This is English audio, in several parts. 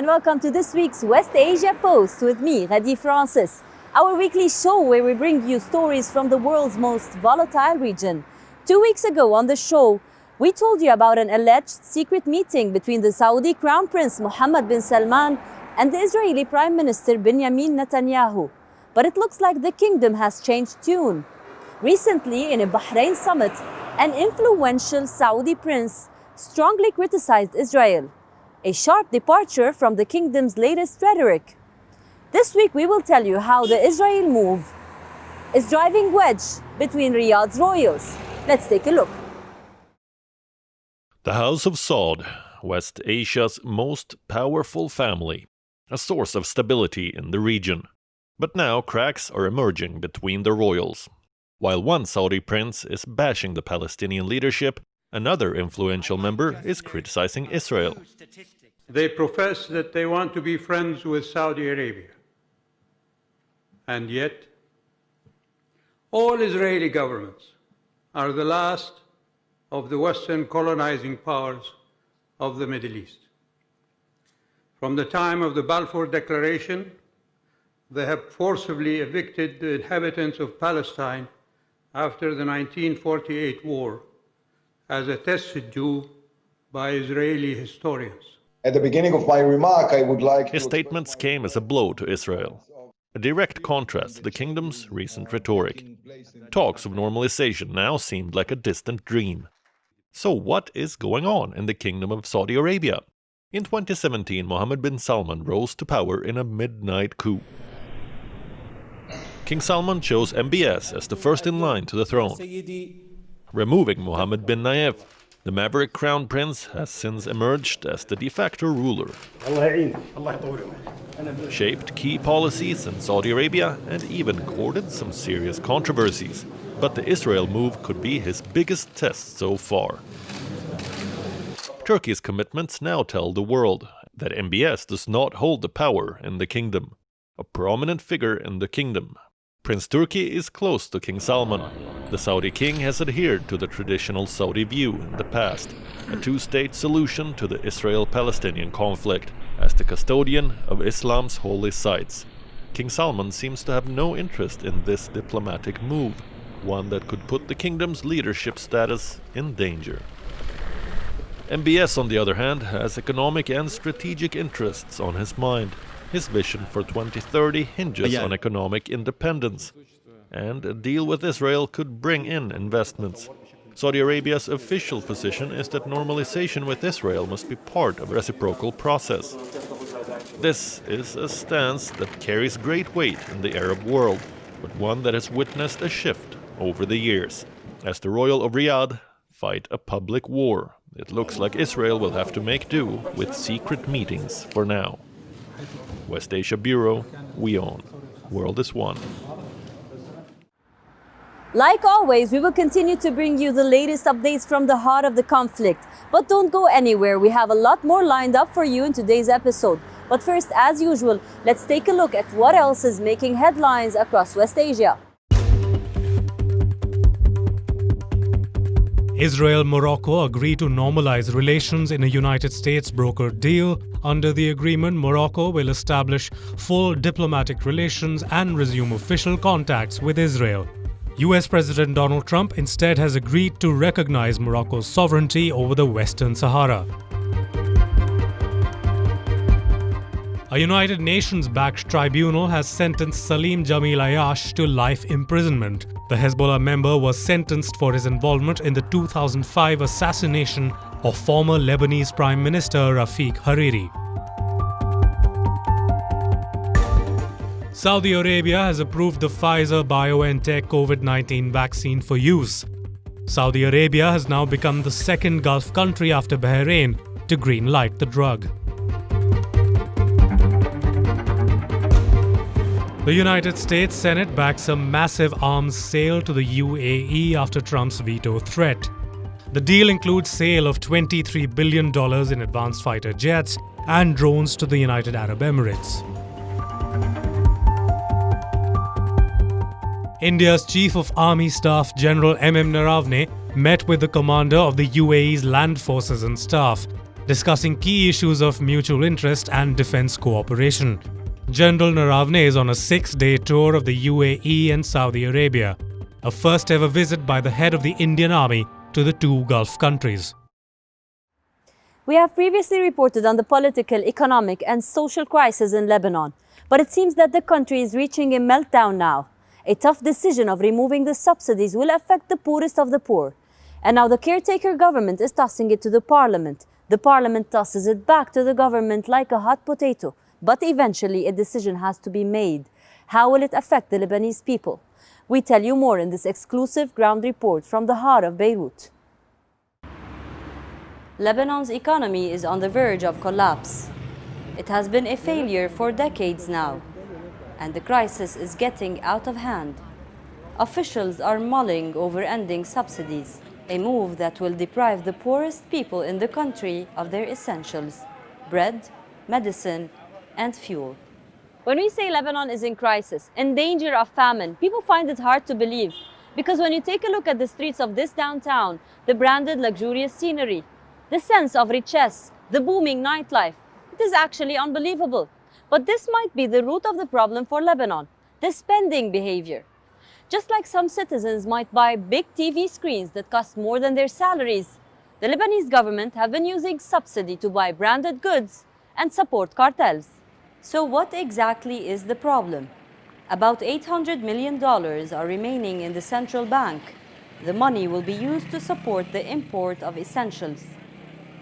and welcome to this week's West Asia Post with me, Radi Francis, our weekly show where we bring you stories from the world's most volatile region. 2 weeks ago on the show, we told you about an alleged secret meeting between the Saudi Crown Prince Mohammed bin Salman and the Israeli Prime Minister Benjamin Netanyahu. But it looks like the kingdom has changed tune. Recently, in a Bahrain summit, an influential Saudi prince strongly criticized Israel, a sharp departure from the kingdom's latest rhetoric. This week we will tell you how the Israel move is driving wedge between Riyadh's royals. Let's take a look. The House of Saud, West Asia's most powerful family, a source of stability in the region. But now cracks are emerging between the royals. While one Saudi prince is bashing the Palestinian leadership, another influential member is criticizing Israel. They profess that they want to be friends with Saudi Arabia. And yet, all Israeli governments are the last of the Western colonizing powers of the Middle East. From the time of the Balfour Declaration, they have forcibly evicted the inhabitants of Palestine after the 1948 war, as attested to by Israeli historians. At the beginning of my remark, I would like His statements came as a blow to Israel, a direct contrast to the kingdom's recent rhetoric. Talks of normalization now seemed like a distant dream. So what is going on in the Kingdom of Saudi Arabia? In 2017, Mohammed bin Salman rose to power in a midnight coup. King Salman chose MBS as the first in line to the throne. Removing Mohammed bin Nayef, the maverick crown prince has since emerged as the de facto ruler. Shaped key policies in Saudi Arabia and even courted some serious controversies. But the Israel move could be his biggest test so far. Turkey's commitments now tell the world that MBS does not hold the power in the kingdom. A prominent figure in the kingdom, Prince Turki is close to King Salman. The Saudi king has adhered to the traditional Saudi view in the past, a two-state solution to the Israel-Palestinian conflict, as the custodian of Islam's holy sites. King Salman seems to have no interest in this diplomatic move, one that could put the kingdom's leadership status in danger. MBS, on the other hand, has economic and strategic interests on his mind. His vision for 2030 hinges on economic independence, and a deal with Israel could bring in investments. Saudi Arabia's official position is that normalization with Israel must be part of a reciprocal process. This is a stance that carries great weight in the Arab world, but one that has witnessed a shift over the years. As the royal of Riyadh fight a public war, it looks like Israel will have to make do with secret meetings for now. West Asia Bureau, we own. World is one. Like always, we will continue to bring you the latest updates from the heart of the conflict. But don't go anywhere, we have a lot more lined up for you in today's episode. But first, as usual, let's take a look at what else is making headlines across West Asia. Israel-Morocco agree to normalize relations in a United States-brokered deal. Under the agreement, Morocco will establish full diplomatic relations and resume official contacts with Israel. US President Donald Trump instead has agreed to recognize Morocco's sovereignty over the Western Sahara. A United Nations-backed tribunal has sentenced Salim Jamil Ayyash to life imprisonment. The Hezbollah member was sentenced for his involvement in the 2005 assassination of former Lebanese Prime Minister Rafiq Hariri. Saudi Arabia has approved the Pfizer-BioNTech COVID-19 vaccine for use. Saudi Arabia has now become the second Gulf country after Bahrain to green-light the drug. The United States Senate backs a massive arms sale to the UAE after Trump's veto threat. The deal includes sale of $23 billion in advanced fighter jets and drones to the United Arab Emirates. India's Chief of Army Staff General MM Naravne met with the commander of the UAE's land forces and staff. discussing key issues of mutual interest and defense cooperation. General Naravne is on a 6-day tour of the UAE and Saudi Arabia, a first-ever visit by the head of the Indian Army to the two Gulf countries. We have previously reported on the political, economic and social crisis in Lebanon, but it seems that the country is reaching a meltdown now. A tough decision of removing the subsidies will affect the poorest of the poor. And now the caretaker government is tossing it to the parliament. The parliament tosses it back to the government like a hot potato. But eventually a decision has to be made. How will it affect the Lebanese people? We tell you more in this exclusive ground report from the heart of Beirut. Lebanon's economy is on the verge of collapse. It has been a failure for decades now, and the crisis is getting out of hand. Officials are mulling over ending subsidies, a move that will deprive the poorest people in the country of their essentials: bread, medicine, and fuel. When we say Lebanon is in crisis, in danger of famine, people find it hard to believe. Because when you take a look at the streets of this downtown, the branded luxurious scenery, the sense of richesse, the booming nightlife, it is actually unbelievable. But this might be the root of the problem for Lebanon, the spending behavior. Just like some citizens might buy big TV screens that cost more than their salaries, the Lebanese government have been using subsidy to buy branded goods and support cartels. So what exactly is the problem? About $800 million are remaining in the central bank. The money will be used to support the import of essentials.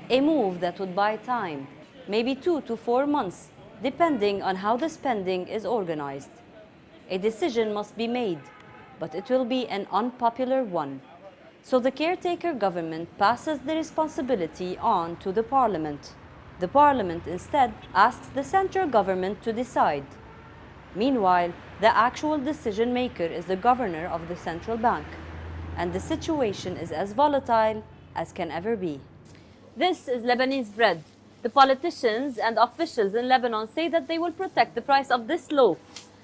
A move that would buy time, maybe 2 to 4 months, depending on how the spending is organized. A decision must be made, but it will be an unpopular one. So the caretaker government passes the responsibility on to the parliament. The parliament instead asks the central government to decide. Meanwhile, the actual decision maker is the governor of the central bank, and the situation is as volatile as can ever be. This is Lebanese bread. The politicians and officials in Lebanon say that they will protect the price of this loaf,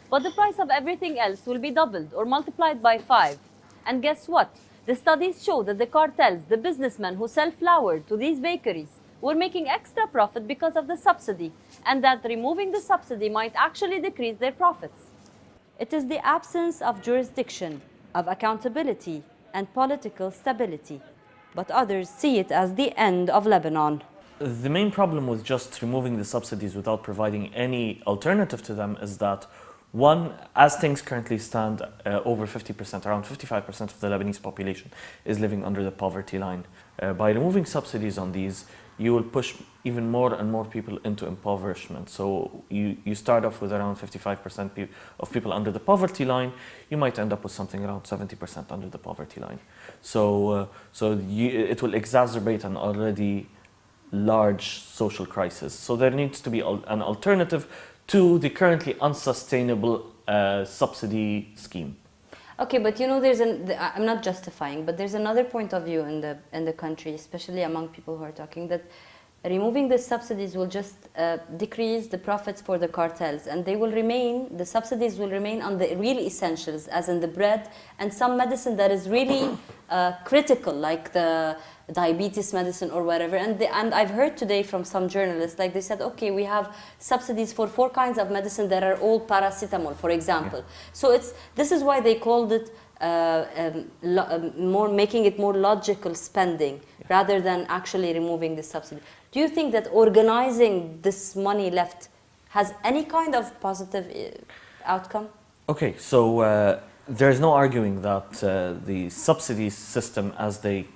but the price of everything else will be doubled or multiplied by 5. And guess what? The studies show that the cartels, the businessmen who sell flour to these bakeries, were making extra profit because of the subsidy, and that removing the subsidy might actually decrease their profits. It is the absence of jurisdiction, of accountability, and political stability. But others see it as the end of Lebanon. The main problem with just removing the subsidies without providing any alternative to them is that, one, as things currently stand, over 50%, around 55% of the Lebanese population is living under the poverty line. By removing subsidies on these, you will push even more and more people into impoverishment. So you start off with around 55% of people under the poverty line, you might end up with something around 70% under the poverty line. So it will exacerbate an already large social crisis. So there needs to be an alternative to the currently unsustainable subsidy scheme. Okay, but you know, I'm not justifying, but there's another point of view in the country, especially among people who are talking, that removing the subsidies will just decrease the profits for the cartels, and the subsidies will remain on the real essentials, as in the bread and some medicine that is really critical, like the diabetes medicine or whatever. And I've heard today from some journalists, like they said, okay, we have subsidies for 4 kinds of medicine that are all paracetamol, for example. Yeah. So this is why they called it making it more logical spending, rather than actually removing the subsidy. Do you think that organizing this money left has any kind of positive outcome? Okay, so there's no arguing that the subsidy system as they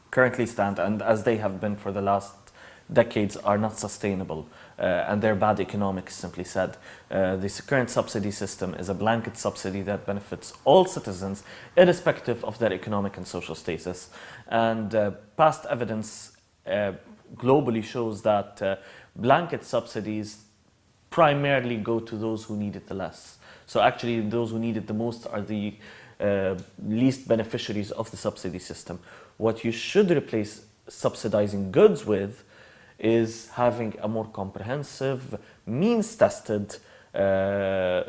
currently stand and as they have been for the last decades are not sustainable, and they're bad economics, simply said. This current subsidy system is a blanket subsidy that benefits all citizens irrespective of their economic and social status. And past evidence globally shows that blanket subsidies primarily go to those who need it the less. So actually those who need it the most are the least beneficiaries of the subsidy system. What you should replace subsidizing goods with is having a more comprehensive, means-tested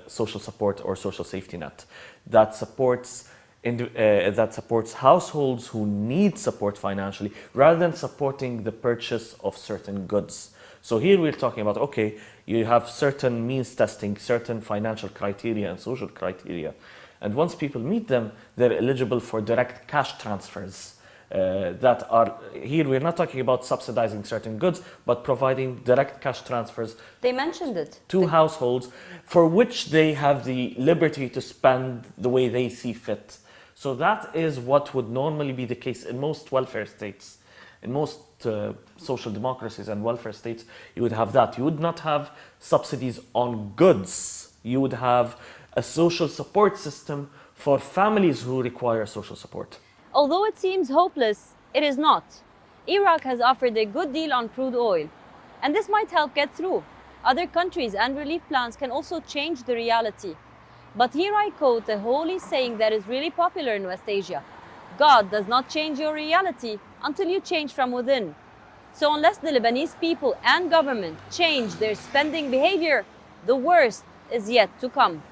social support or social safety net that supports that supports households who need support financially, rather than supporting the purchase of certain goods. So here we're talking about, okay, you have certain means testing, certain financial criteria and social criteria. And once people meet them, they're eligible for direct cash transfers. That are, here we're not talking about subsidizing certain goods, but providing direct cash transfers. They mentioned it. To households for which they have the liberty to spend the way they see fit. So that is what would normally be the case in most welfare states. In most social democracies and welfare states, you would have that. You would not have subsidies on goods. You would have a social support system for families who require social support. Although it seems hopeless, it is not. Iraq has offered a good deal on crude oil, and this might help get through. Other countries and relief plans can also change the reality. But here I quote a holy saying that is really popular in West Asia. God does not change your reality until you change from within. So unless the Lebanese people and government change their spending behavior, the worst is yet to come.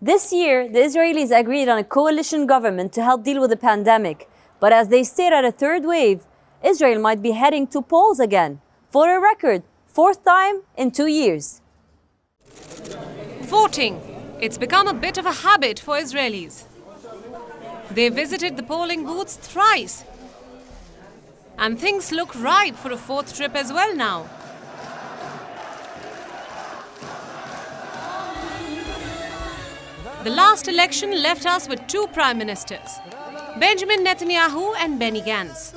This year, the Israelis agreed on a coalition government to help deal with the pandemic. But as they stare at a third wave, Israel might be heading to polls again. For a record, 4th time in 2 years. Voting. It's become a bit of a habit for Israelis. They visited the polling booths thrice. And things look ripe for a 4th trip as well now. The last election left us with 2 prime ministers, Benjamin Netanyahu and Benny Gantz.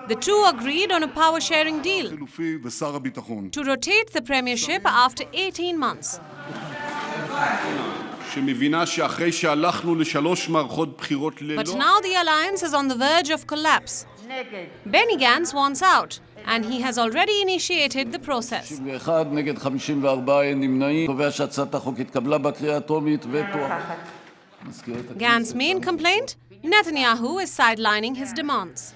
The two agreed on a power-sharing deal to rotate the premiership after 18 months. But now the alliance is on the verge of collapse. Benny Gantz wants out, and he has already initiated the process. Gantz's main complaint? Netanyahu is sidelining his demands.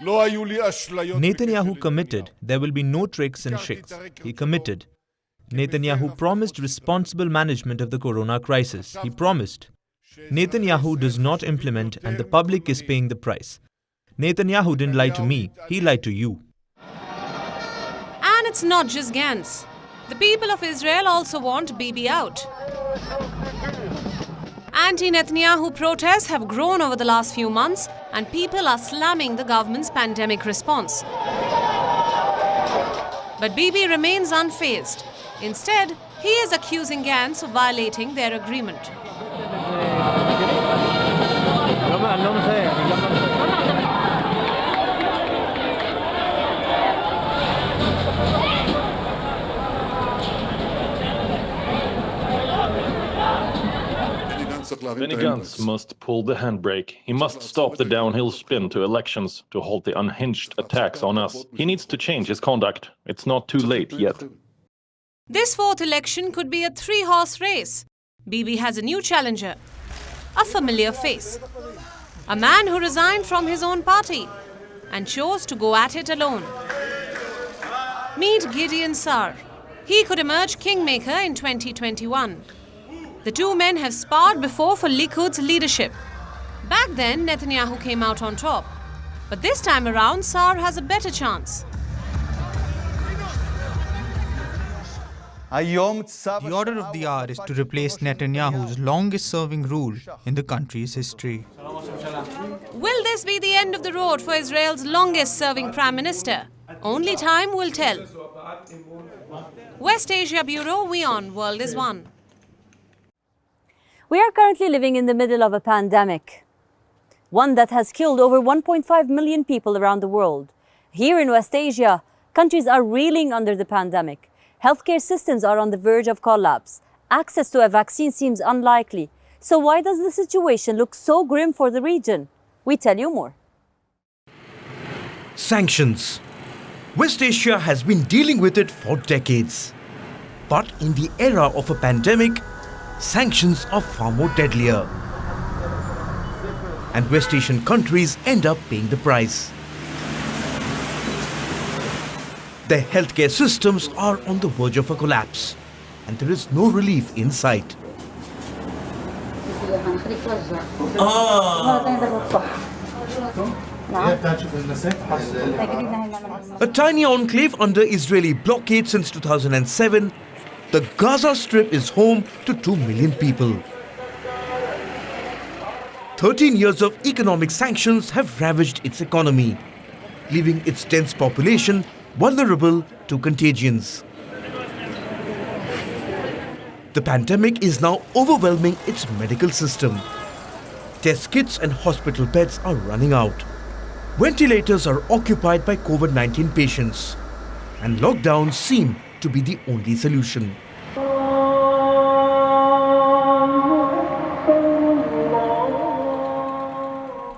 Netanyahu committed there will be no tricks and shakes. He committed. Netanyahu promised responsible management of the corona crisis. He promised. Netanyahu does not implement, and the public is paying the price. Netanyahu didn't lie to me, he lied to you. And it's not just Gantz. The people of Israel also want Bibi out. Anti-Netanyahu protests have grown over the last few months, and people are slamming the government's pandemic response. But Bibi remains unfazed. Instead, he is accusing Gantz of violating their agreement. Benny Gantz must pull the handbrake. He must stop the downhill spin to elections to halt the unhinged attacks on us. He needs to change his conduct. It's not too late yet. This 4th election could be a 3-horse race. Bibi has a new challenger, a familiar face. A man who resigned from his own party and chose to go at it alone. Meet Gideon Sa'ar. He could emerge kingmaker in 2021. The two men have sparred before for Likud's leadership. Back then, Netanyahu came out on top. But this time around, Sa'ar has a better chance. The order of the hour is to replace Netanyahu's longest-serving rule in the country's history. Will this be the end of the road for Israel's longest-serving Prime Minister? Only time will tell. West Asia Bureau, WION, World is One. We are currently living in the middle of a pandemic, one that has killed over 1.5 million people around the world. Here in West Asia, countries are reeling under the pandemic. Healthcare systems are on the verge of collapse. Access to a vaccine seems unlikely. So why does the situation look so grim for the region? We tell you more. Sanctions. West Asia has been dealing with it for decades. But in the era of a pandemic, sanctions are far more deadlier. And West Asian countries end up paying the price. Their healthcare systems are on the verge of a collapse, and there is no relief in sight. A tiny enclave under Israeli blockade since 2007, the Gaza Strip is home to 2 million people. 13 years of economic sanctions have ravaged its economy, leaving its dense population vulnerable to contagions. The pandemic is now overwhelming its medical system. Test kits and hospital beds are running out. Ventilators are occupied by COVID-19 patients, and lockdowns seem to be the only solution.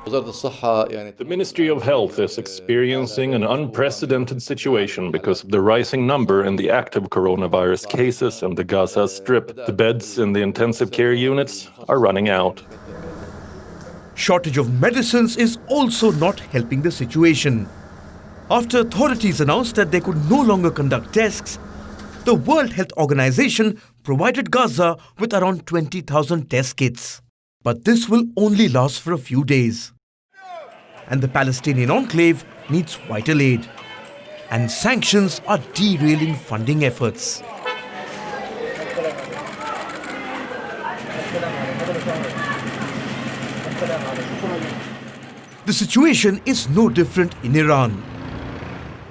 The Ministry of Health is experiencing an unprecedented situation because of the rising number in the active coronavirus cases in the Gaza Strip. The beds in the intensive care units are running out. Shortage of medicines is also not helping the situation. After authorities announced that they could no longer conduct tests, the World Health Organization provided Gaza with around 20,000 test kits. But this will only last for a few days. And the Palestinian enclave needs vital aid. And sanctions are derailing funding efforts. The situation is no different in Iran.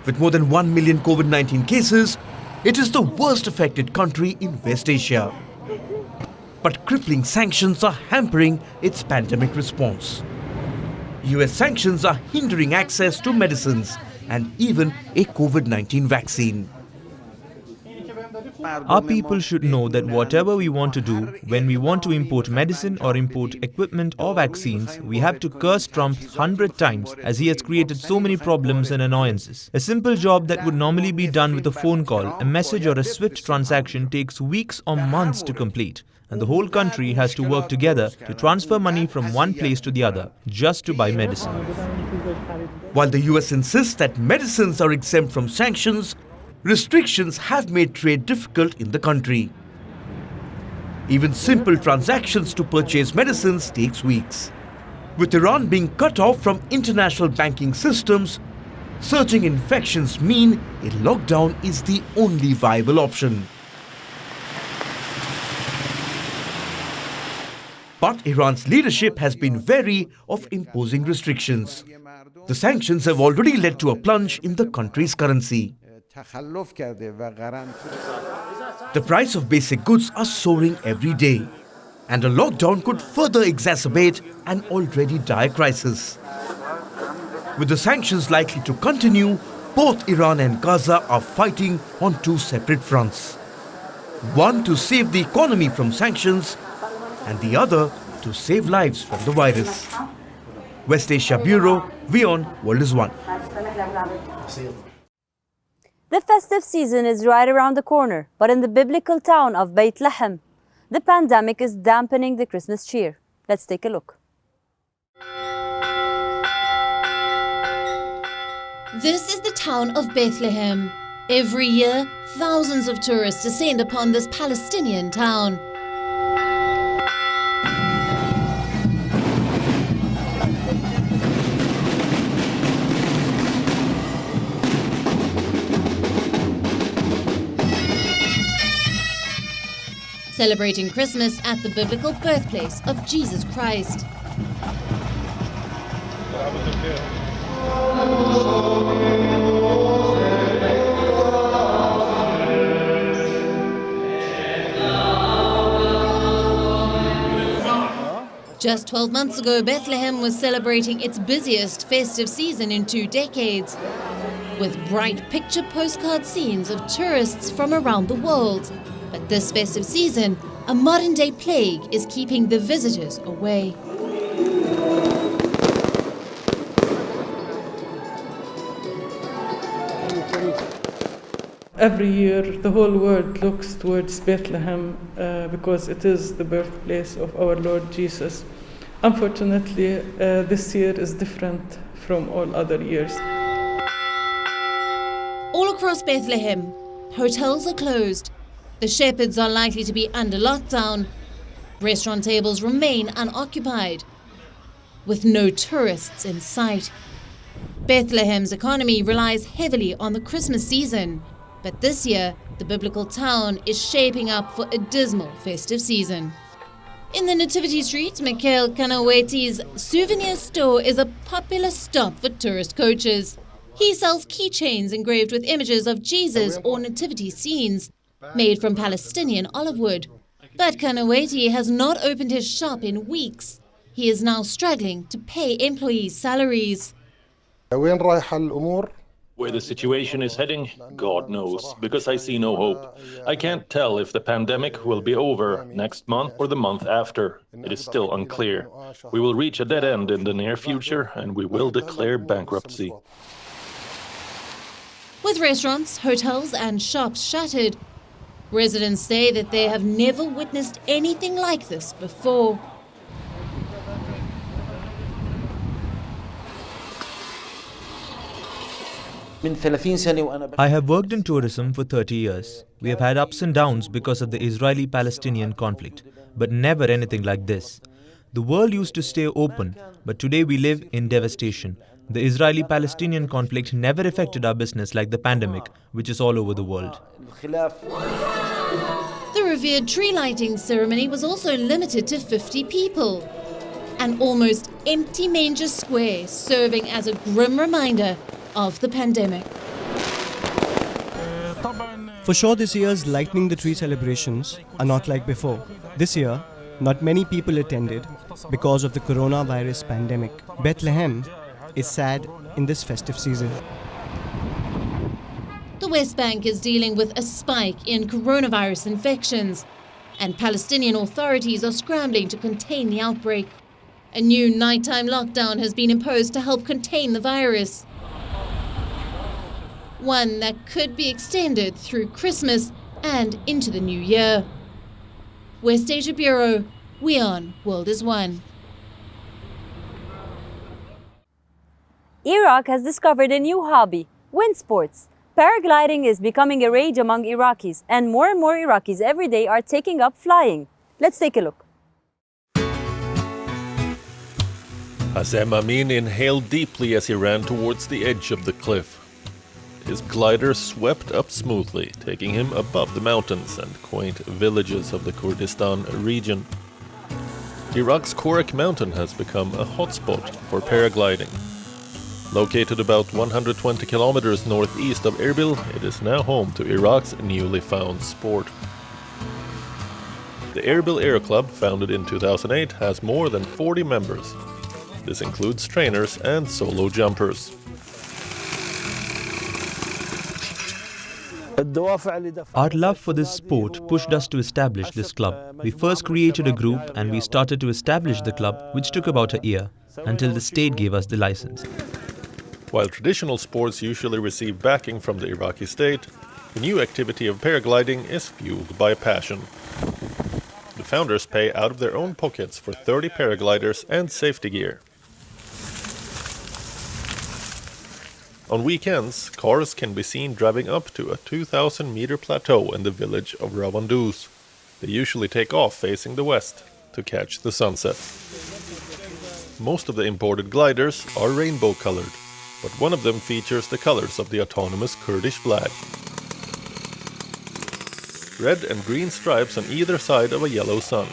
With more than 1 million COVID-19 cases, it is the worst affected country in West Asia. But crippling sanctions are hampering its pandemic response. US sanctions are hindering access to medicines and even a COVID-19 vaccine. Our people should know that whatever we want to do, when we want to import medicine or import equipment or vaccines, we have to curse Trump 100 times as he has created so many problems and annoyances. A simple job that would normally be done with a phone call, a message or a swift transaction takes weeks or months to complete. And the whole country has to work together to transfer money from one place to the other just to buy medicine. While the US insists that medicines are exempt from sanctions, restrictions have made trade difficult in the country. Even simple transactions to purchase medicines takes weeks. With Iran being cut off from international banking systems, surging infections mean a lockdown is the only viable option. But Iran's leadership has been wary of imposing restrictions. The sanctions have already led to a plunge in the country's currency. The price of basic goods are soaring every day, and a lockdown could further exacerbate an already dire crisis. With the sanctions likely to continue, both Iran and Gaza are fighting on two separate fronts. One to save the economy from sanctions, and the other to save lives from the virus. West Asia Bureau, WION, World is One. The festive season is right around the corner, but in the biblical town of Bethlehem, the pandemic is dampening the Christmas cheer. Let's take a look. This is the town of Bethlehem. Every year, thousands of tourists descend upon this Palestinian town. Celebrating Christmas at the biblical birthplace of Jesus Christ. Just 12 months ago, Bethlehem was celebrating its busiest festive season in 2 decades, with bright picture postcard scenes of tourists from around the world. But this festive season, a modern-day plague is keeping the visitors away. Every year, the whole world looks towards Bethlehem because it is the birthplace of our Lord Jesus. Unfortunately, this year is different from all other years. All across Bethlehem, hotels are closed. The shepherds are likely to be under lockdown. Restaurant tables remain unoccupied, with no tourists in sight. Bethlehem's economy relies heavily on the Christmas season, but this year, the biblical town is shaping up for a dismal festive season. In the Nativity Street, Mikhail Kanaweti's souvenir store is a popular stop for tourist coaches. He sells keychains engraved with images of Jesus or nativity scenes, made from Palestinian olive wood. But Kanaweti has not opened his shop in weeks. He is now struggling to pay employees' salaries. Where the situation is heading, God knows, because I see no hope. I can't tell if the pandemic will be over next month or the month after. It is still unclear. We will reach a dead end in the near future and we will declare bankruptcy. With restaurants, hotels and shops shuttered, residents say that they have never witnessed anything like this before. I have worked in tourism for 30 years. We have had ups and downs because of the Israeli-Palestinian conflict, but never anything like this. The world used to stay open, but today we live in devastation. The Israeli-Palestinian conflict never affected our business like the pandemic, which is all over the world. The revered tree lighting ceremony was also limited to 50 people. An almost empty manger square serving as a grim reminder of the pandemic. For sure, this year's Lightning the Tree celebrations are not like before. This year, not many people attended because of the coronavirus pandemic. Bethlehem is sad in this festive season. The West Bank is dealing with a spike in coronavirus infections, and Palestinian authorities are scrambling to contain the outbreak. A new nighttime lockdown has been imposed to help contain the virus. One that could be extended through Christmas and into the new year. West Asia Bureau, WION, World is One. Iraq has discovered a new hobby, wind sports. Paragliding is becoming a rage among Iraqis, and more Iraqis every day are taking up flying. Let's take a look. Hazem Amin inhaled deeply as he ran towards the edge of the cliff. His glider swept up smoothly, taking him above the mountains and quaint villages of the Kurdistan region. Iraq's Korak mountain has become a hotspot for paragliding. Located about 120 kilometers northeast of Erbil, it is now home to Iraq's newly found sport. The Erbil Air Club, founded in 2008, has more than 40 members. This includes trainers and solo jumpers. Our love for this sport pushed us to establish this club. We first created a group and we started to establish the club, which took about a year, until the state gave us the license. While traditional sports usually receive backing from the Iraqi state, the new activity of paragliding is fueled by passion. The founders pay out of their own pockets for 30 paragliders and safety gear. On weekends, cars can be seen driving up to a 2,000-meter plateau in the village of Ravanduz. They usually take off facing the west to catch the sunset. Most of the imported gliders are rainbow-colored, but one of them features the colors of the autonomous Kurdish flag. Red and green stripes on either side of a yellow sun.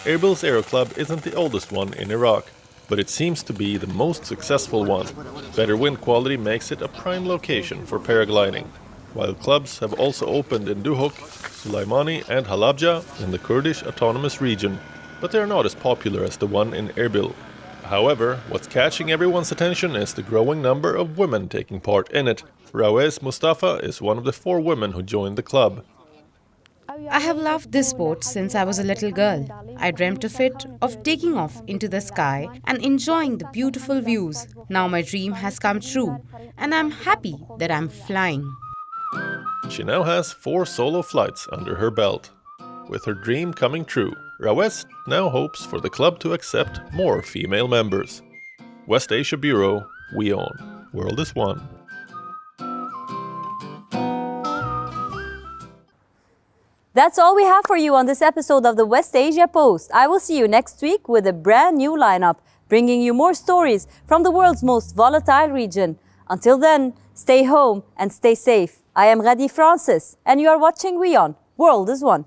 Erbil's Aero Club isn't the oldest one in Iraq, but it seems to be the most successful one. Better wind quality makes it a prime location for paragliding, while clubs have also opened in Duhok, Sulaimani and Halabja in the Kurdish autonomous region, but they are not as popular as the one in Erbil. However, what's catching everyone's attention is the growing number of women taking part in it. Rawez Mustafa is one of the 4 women who joined the club. I have loved this sport since I was a little girl. I dreamt of it, of taking off into the sky and enjoying the beautiful views. Now my dream has come true, and I'm happy that I'm flying. She now has 4 solo flights under her belt. With her dream coming true, Rawez now hopes for the club to accept more female members. West Asia Bureau, WION, World is One. That's all we have for you on this episode of the West Asia Post. I will see you next week with a brand new lineup, bringing you more stories from the world's most volatile region. Until then, stay home and stay safe. I am Radi Francis, and you are watching WION. World is One.